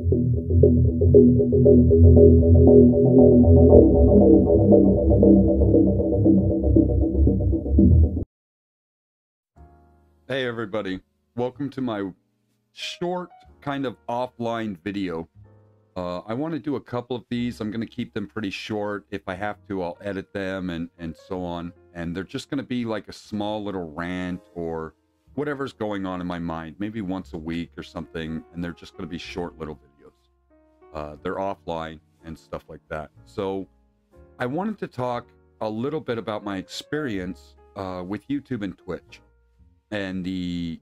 Hey everybody, welcome to my short kind of offline video. I want to do a couple of these. I'm going to keep them pretty short. If I have to, I'll edit them and so on. And they're just going to be like a small little rant or whatever's going on in my mind, maybe once a week or something. And they're just going to be short little videos. They're offline and stuff like that. So I wanted to talk a little bit about my experience with YouTube and Twitch. And the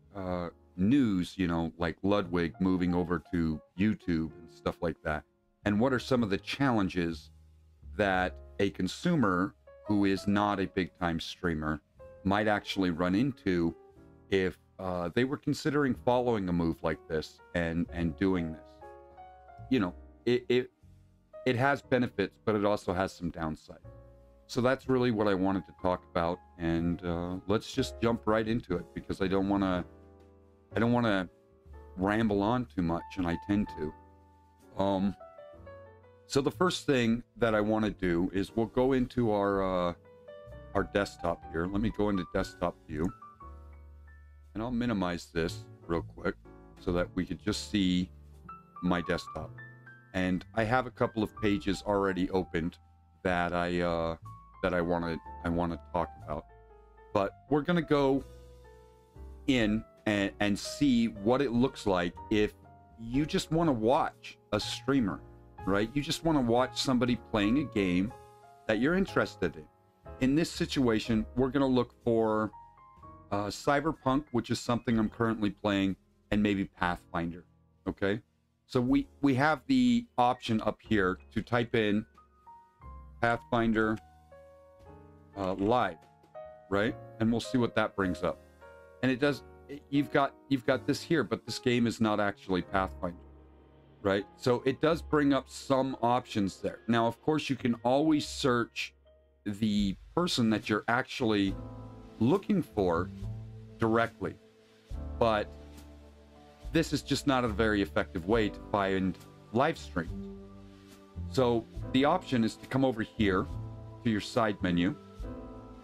news, you know, like Ludwig moving over to YouTube and stuff like that. And what are some of the challenges that a consumer who is not a big-time streamer might actually run into if they were considering following a move like this and doing this? You know, it has benefits, but it also has some downsides. So that's really what I wanted to talk about, and let's just jump right into it because I don't want to ramble on too much, and I tend to. So the first thing that I want to do is we'll go into our desktop here. Let me go into desktop view, and I'll minimize this real quick so that we could just see my desktop. And I have a couple of pages already opened that I want to talk about, but we're gonna go in and see what it looks like if you just want to watch a streamer, right? You just want to watch somebody playing a game that you're interested in. In this situation, we're gonna look for Cyberpunk, which is something I'm currently playing, and maybe Pathfinder. Okay, so we have the option up here to type in Pathfinder live, right? And we'll see what that brings up. And it does. You've got this here, but this game is not actually Pathfinder, right? So it does bring up some options there. Now, of course, you can always search the person that you're actually looking for directly, but this is just not a very effective way to find live streams. So the option is to come over here to your side menu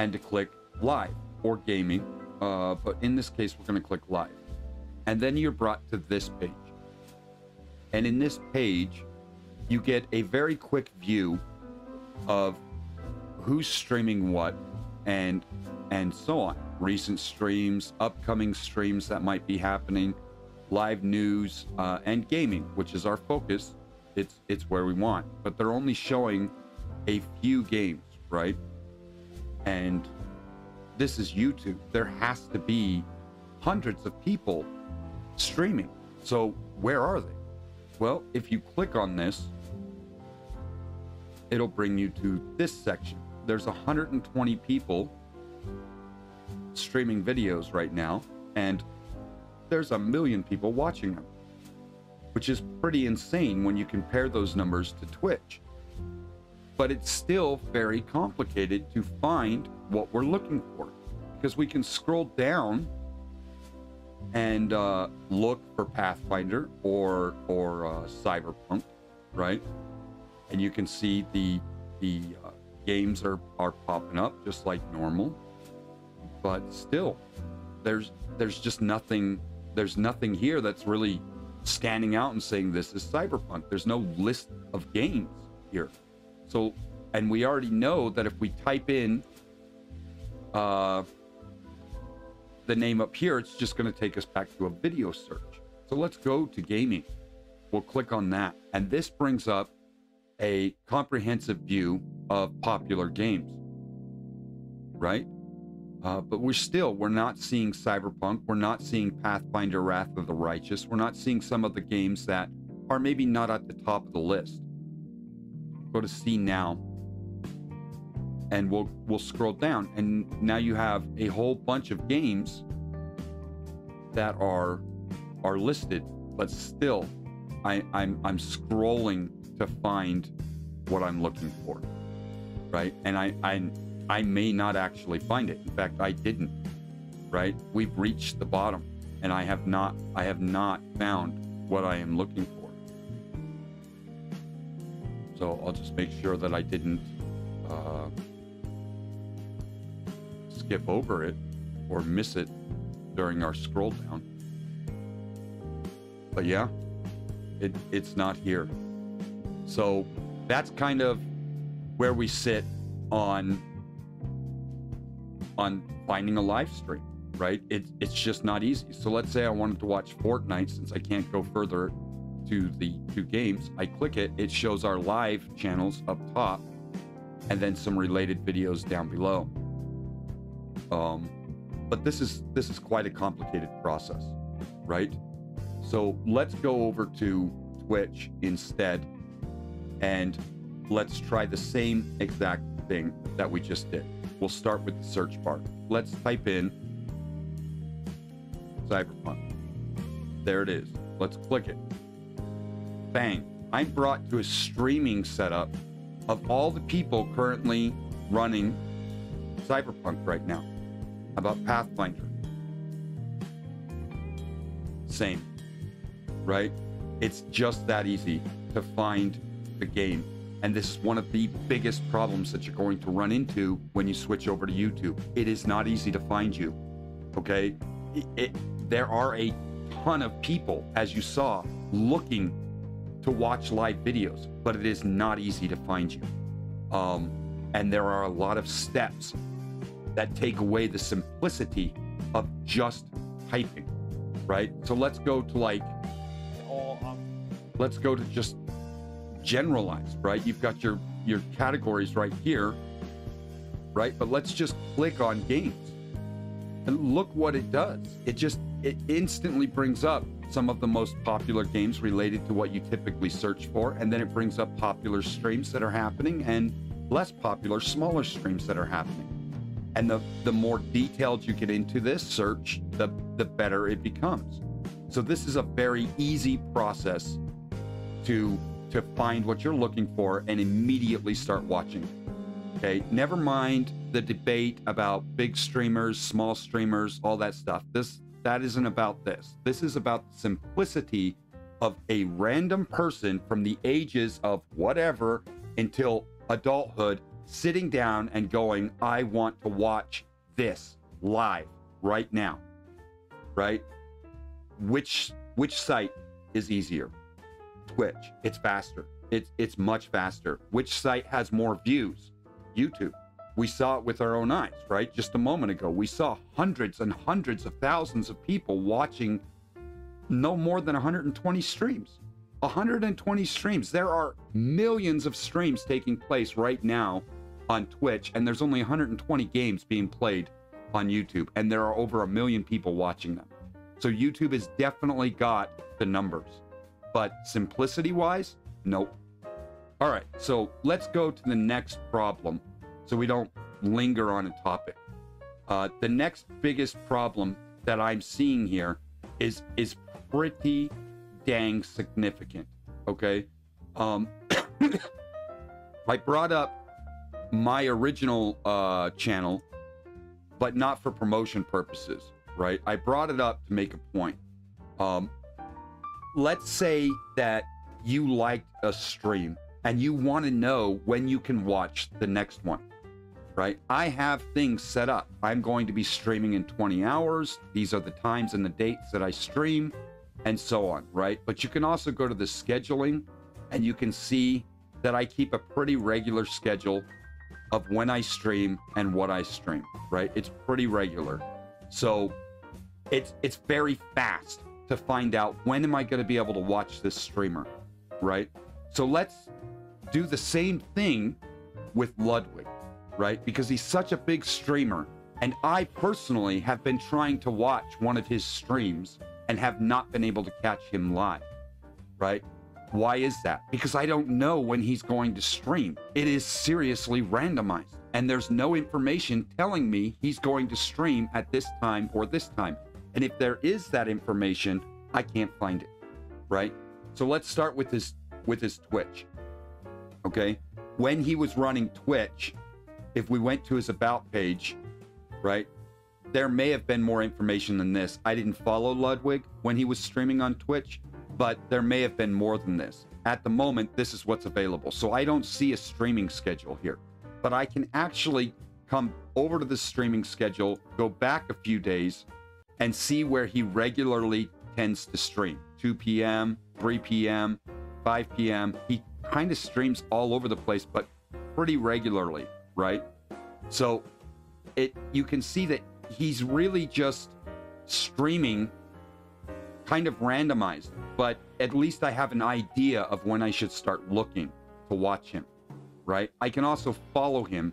and to click live or gaming, but in this case we're going to click live, and then you're brought to this page. And in this page you get a very quick view of who's streaming what and so on, recent streams, upcoming streams that might be happening, live news, and gaming, which is our focus. It's where we want, but they're only showing a few games, right? And this is YouTube. There has to be hundreds of people streaming. So where are they? Well, if you click on this, it'll bring you to this section. There's 120 people streaming videos right now, and there's 1 million people watching them, which is pretty insane when you compare those numbers to Twitch. But it's still very complicated to find what we're looking for, because we can scroll down and look for Pathfinder or Cyberpunk, right? And you can see the games are popping up just like normal, but still there's just nothing. There's nothing here that's really standing out and saying this is Cyberpunk. There's no list of games here. So, and we already know that if we type in the name up here, it's just going to take us back to a video search. So let's go to gaming. We'll click on that, and this brings up a comprehensive view of popular games, right? But we're not seeing Cyberpunk. We're not seeing Pathfinder Wrath of the Righteous. We're not seeing some of the games that are maybe not at the top of the list. Go to see now, and we'll scroll down, and now you have a whole bunch of games that are listed, but still I'm scrolling to find what I'm looking for, right? And I may not actually find it. In fact, I didn't, right? We've reached the bottom, and I have not found what I am looking for. So I'll just make sure that I didn't skip over it or miss it during our scroll down. But yeah, it's not here. So that's kind of where we sit on finding a live stream, right? It's just not easy. So let's say I wanted to watch Fortnite, since I can't go further to the two games. I click it, it shows our live channels up top, and then some related videos down below. But this is quite a complicated process, right? So let's go over to Twitch instead, and let's try the same exact thing that we just did. We'll start with the search bar. Let's type in Cyberpunk. There it is. Let's click it. Bang. I'm brought to a streaming setup of all the people currently running Cyberpunk right now. About Pathfinder. Same. Right? It's just that easy to find the game. And this is one of the biggest problems that you're going to run into when you switch over to YouTube. It is not easy to find you. Okay? There are a ton of people, as you saw, looking to watch live videos, but it is not easy to find you. And there are a lot of steps that take away the simplicity of just typing, right? So let's go to let's go to just generalized, right? You've got your categories right here, right? But let's just click on games and look what it does. It instantly brings up some of the most popular games related to what you typically search for, and then it brings up popular streams that are happening and less popular, smaller streams that are happening. And the more detailed you get into this search, the better it becomes. So this is a very easy process to find what you're looking for and immediately start watching. Okay, never mind the debate about big streamers, small streamers, all that stuff. That isn't about this. This is about the simplicity of a random person from the ages of whatever until adulthood sitting down and going, I want to watch this live right now, right? Which site is easier? Twitch. It's faster. It's much faster. Which site has more views? YouTube. We saw it with our own eyes, right? Just a moment ago, we saw hundreds and hundreds of thousands of people watching no more than 120 streams. 120 streams. There are millions of streams taking place right now on Twitch, and there's only 120 games being played on YouTube, and there are over 1 million people watching them. So YouTube has definitely got the numbers. But simplicity-wise, nope. All right, so let's go to the next problem so we don't linger on a topic. The next biggest problem that I'm seeing here is pretty dang significant, okay? I brought up my original channel, but not for promotion purposes, right? I brought it up to make a point. Let's say that you liked a stream and you want to know when you can watch the next one, right? I have things set up. I'm going to be streaming in 20 hours. These are the times and the dates that I stream and so on, right? But you can also go to the scheduling and you can see that I keep a pretty regular schedule of when I stream and what I stream, right? It's pretty regular. So it's very fast to find out when am I going to be able to watch this streamer, right? So let's do the same thing with Ludwig, right? Because he's such a big streamer, and I personally have been trying to watch one of his streams and have not been able to catch him live, right? Why is that? Because I don't know when he's going to stream. It is seriously randomized, and there's no information telling me he's going to stream at this time or this time. And if there is that information, I can't find it, right? So let's start with his Twitch, okay? When he was running Twitch, if we went to his About page, right, there may have been more information than this. I didn't follow Ludwig when he was streaming on Twitch, but there may have been more than this. At the moment, this is what's available. So I don't see a streaming schedule here, but I can actually come over to the streaming schedule, go back a few days, and see where he regularly tends to stream. 2 p.m., 3 p.m., 5 p.m. He kind of streams all over the place, but pretty regularly, right? So you can see that he's really just streaming kind of randomized, but at least I have an idea of when I should start looking to watch him, right? I can also follow him,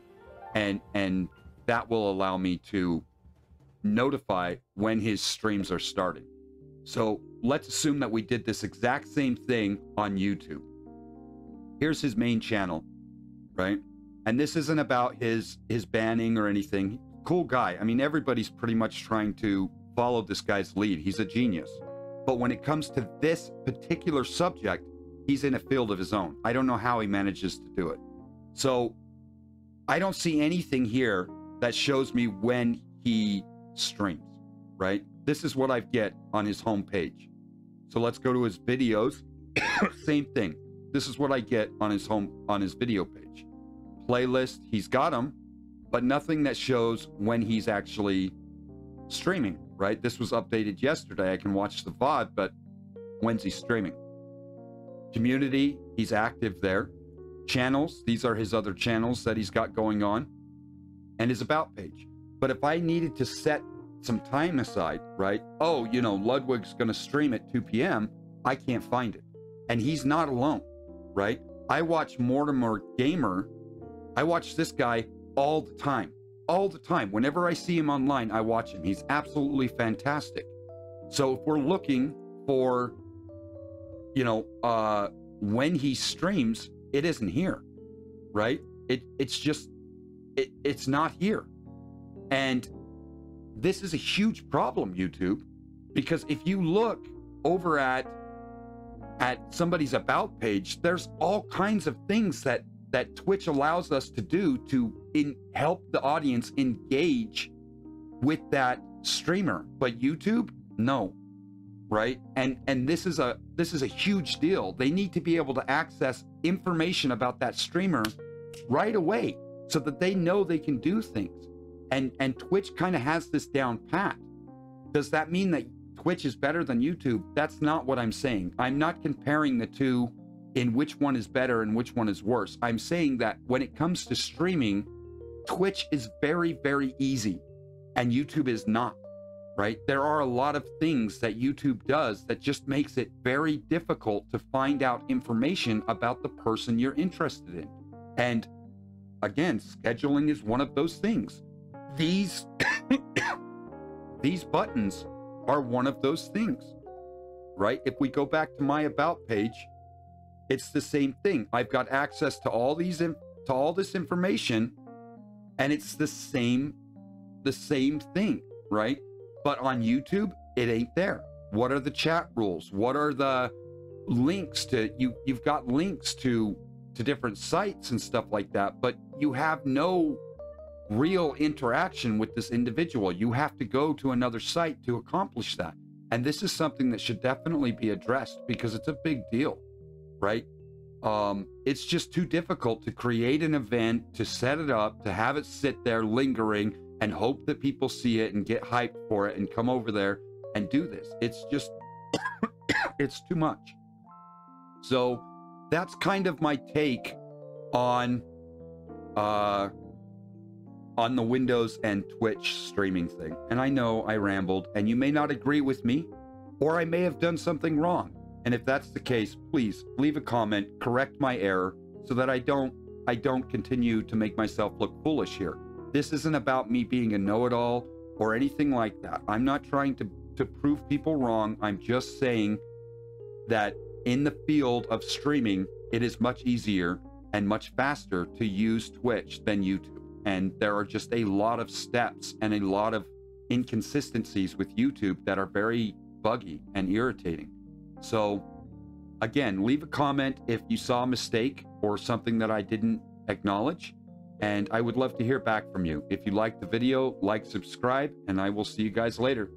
and that will allow me to notify when his streams are starting. So let's assume that we did this exact same thing on YouTube. Here's his main channel, right? And this isn't about his banning or anything. Cool guy. I mean, everybody's pretty much trying to follow this guy's lead. He's a genius. But when it comes to this particular subject, he's in a field of his own. I don't know how he manages to do it. So I don't see anything here that shows me when he streams, right? This is what I get on his homepage. So let's go to his videos. Same thing. This is what I get on his video page. Playlist, he's got them, but nothing that shows when he's actually streaming, right? This was updated yesterday. I can watch the VOD, but when's he streaming? Community, he's active there. Channels, these are his other channels that he's got going on. And his about page. But if I needed to set some time aside, right? Oh, you know, Ludwig's going to stream at 2 p.m. I can't find it. And he's not alone, right? I watch Mortimer Gamer. I watch this guy all the time. All the time. Whenever I see him online, I watch him. He's absolutely fantastic. So if we're looking for, you know, when he streams, it isn't here, right? It's not here. And this is a huge problem, YouTube, because if you look over at somebody's about page, there's all kinds of things that Twitch allows us to do to help the audience engage with that streamer. But YouTube, no, right? And this is a huge deal. They need to be able to access information about that streamer right away so that they know they can do things. And Twitch kind of has this down pat. Does that mean that Twitch is better than YouTube? That's not what I'm saying. I'm not comparing the two in which one is better and which one is worse. I'm saying that when it comes to streaming, Twitch is very, very easy and YouTube is not, right? There are a lot of things that YouTube does that just makes it very difficult to find out information about the person you're interested in. And again, scheduling is one of those things. These buttons are one of those things, right? If we go back to my about page, it's the same thing. I've got access to all this information, and it's the same thing, right? But on YouTube, it ain't there. What are the chat rules? What are the links to you've got links to different sites and stuff like that, but you have no real interaction with this individual. You have to go to another site to accomplish that. And this is something that should definitely be addressed because it's a big deal, right? It's just too difficult to create an event, to set it up, to have it sit there lingering and hope that people see it and get hyped for it and come over there and do this. It's just, it's too much. So that's kind of my take on the Windows and Twitch streaming thing. And I know I rambled, and you may not agree with me, or I may have done something wrong. And if that's the case, please leave a comment, correct my error, so that I don't continue to make myself look foolish here. This isn't about me being a know-it-all or anything like that. I'm not trying to prove people wrong. I'm just saying that in the field of streaming, it is much easier and much faster to use Twitch than YouTube. And there are just a lot of steps and a lot of inconsistencies with YouTube that are very buggy and irritating. So again, leave a comment if you saw a mistake or something that I didn't acknowledge. And I would love to hear back from you. If you liked the video, like, subscribe, and I will see you guys later.